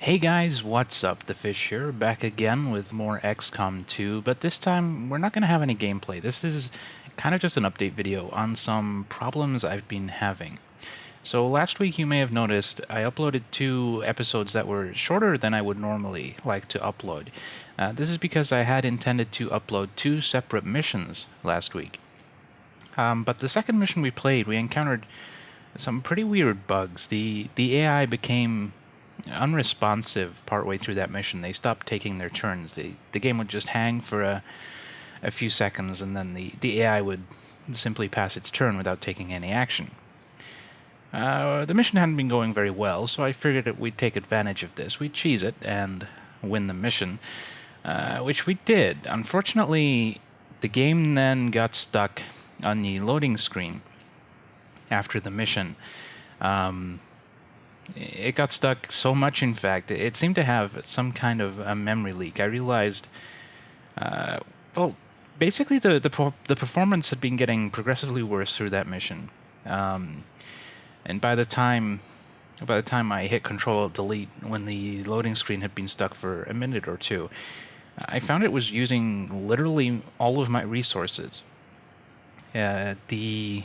Hey guys, what's up? TheFish here, back again with more XCOM 2, but this time we're not going to have any gameplay. This is kind of just an update video on some problems I've been having. So last week you may have noticed I uploaded 2 episodes that were shorter than I would normally like to upload. This is because I had intended to upload 2 separate missions last week. But the second mission we played, we encountered some pretty weird bugs. The AI became unresponsive partway through that mission. They stopped taking their turns. The game would just hang for a few seconds, and then the AI would simply pass its turn without taking any action. The mission hadn't been going very well, so I figured that we'd take advantage of this. We'd cheese it and win the mission, which we did. Unfortunately, the game then got stuck on the loading screen after the mission. It got stuck so much, in fact, it seemed to have some kind of a memory leak. I realized, well, basically the performance had been getting progressively worse through that mission, and by the time I hit Control-Delete, when the loading screen had been stuck for a minute or two, I found it was using literally all of my resources. The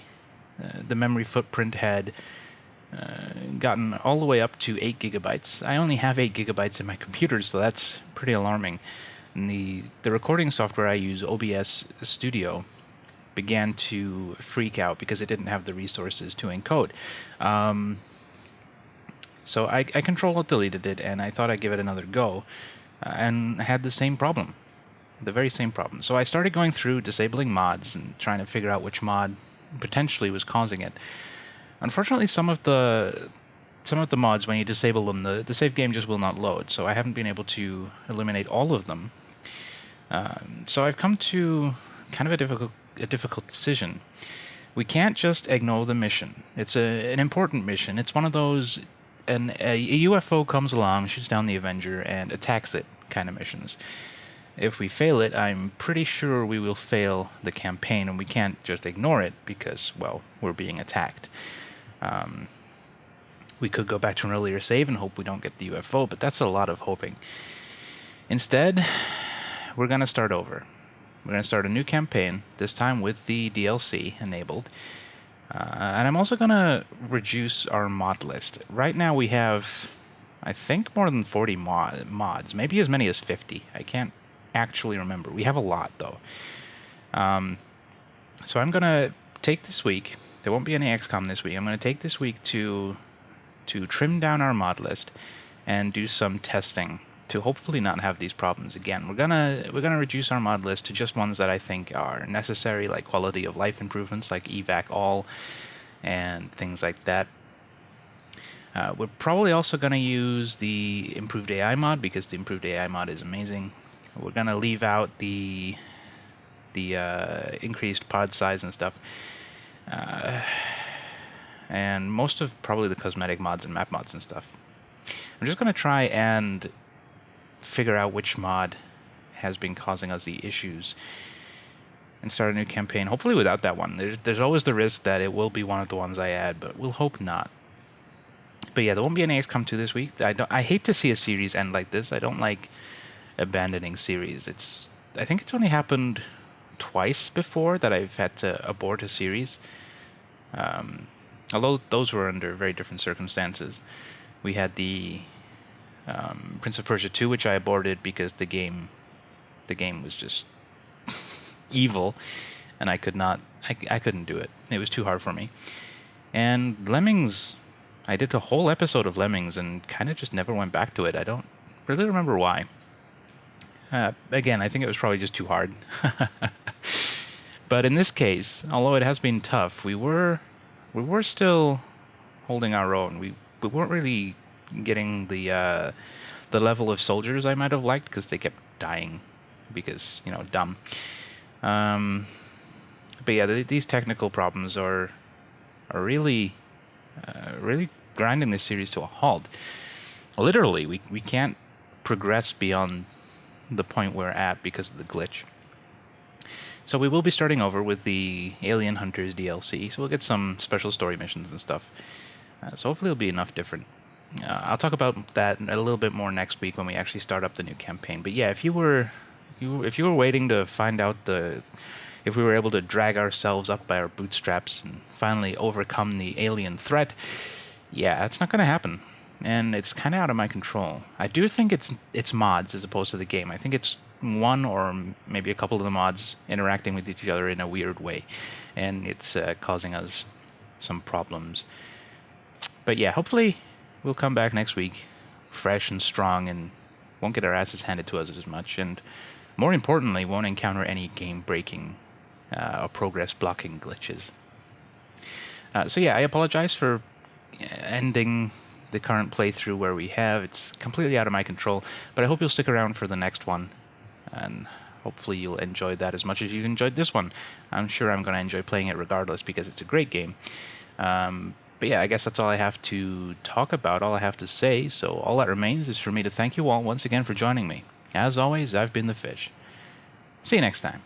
memory footprint had gotten all the way up to 8 gigabytes. I only have 8 gigabytes in my computer, so that's pretty alarming. And the recording software I use, OBS Studio, began to freak out because it didn't have the resources to encode. So I Control-Deleted it, and I thought I'd give it another go, and had the same problem. The very same problem. So I started going through disabling mods and trying to figure out which mod potentially was causing it. Unfortunately, some of the mods, when you disable them, the save game just will not load, so I haven't been able to eliminate all of them. So I've come to kind of a difficult decision. We can't just ignore the mission. It's an important mission. It's one of those, a UFO comes along, shoots down the Avenger, and attacks it kind of missions. If we fail it, I'm pretty sure we will fail the campaign, and we can't just ignore it because, well, we're being attacked. We could go back to an earlier save and hope we don't get the UFO, but that's a lot of hoping. Instead, we're going to start over. We're going to start a new campaign, this time with the DLC enabled. And I'm also going to reduce our mod list. Right now we have, I think, more than 40 mods, maybe as many as 50. I can't actually remember. We have a lot, though. So I'm going to take this week. There won't be any XCOM this week. I'm going to take this week to trim down our mod list and do some testing to hopefully not have these problems again. We're gonna reduce our mod list to just ones that I think are necessary, like quality of life improvements, like evac all, and things like that. We're probably also going to use the improved AI mod because the improved AI mod is amazing. We're going to leave out the increased pod size and stuff. And most of probably the cosmetic mods and map mods and stuff. I'm just going to try and figure out which mod has been causing us the issues and start a new campaign, hopefully without that one. There's always the risk that it will be one of the ones I add, but we'll hope not. But yeah, there won't be any XCOM 2 this week. I hate to see a series end like this. I don't like abandoning series. I think it's only happened twice before that I've had to abort a series. Although those were under very different circumstances. We had the Prince of Persia 2, which I aborted because the game was just evil, and I couldn't do it. It was too hard for me. And Lemmings, I did a whole episode of Lemmings and kind of just never went back to it. I don't really remember why. Again, I think it was probably just too hard. But in this case, although it has been tough, we were still holding our own. We weren't really getting the level of soldiers I might have liked because they kept dying because, dumb. But yeah, these technical problems are really grinding this series to a halt. Literally, we can't progress beyond the point we're at because of the glitch. So we will be starting over with the Alien Hunters DLC, so we'll get some special story missions and stuff. So hopefully it'll be enough different. I'll talk about that a little bit more next week when we actually start up the new campaign. But yeah, if you were waiting to find out if we were able to drag ourselves up by our bootstraps and finally overcome the alien threat, yeah, it's not going to happen. And it's kind of out of my control. I do think it's mods as opposed to the game. I think it's one or maybe a couple of the mods interacting with each other in a weird way, and it's causing us some problems. But yeah, hopefully we'll come back next week fresh and strong and won't get our asses handed to us as much, and more importantly, won't encounter any game-breaking or progress-blocking glitches. So yeah, I apologize for ending the current playthrough where we have. It's completely out of my control, but I hope you'll stick around for the next one, and hopefully you'll enjoy that as much as you enjoyed this one. I'm sure I'm going to enjoy playing it regardless because it's a great game. But yeah, I guess that's all I have to talk about, all I have to say, so all that remains is for me to thank you all once again for joining me. As always, I've been TheFish. See you next time.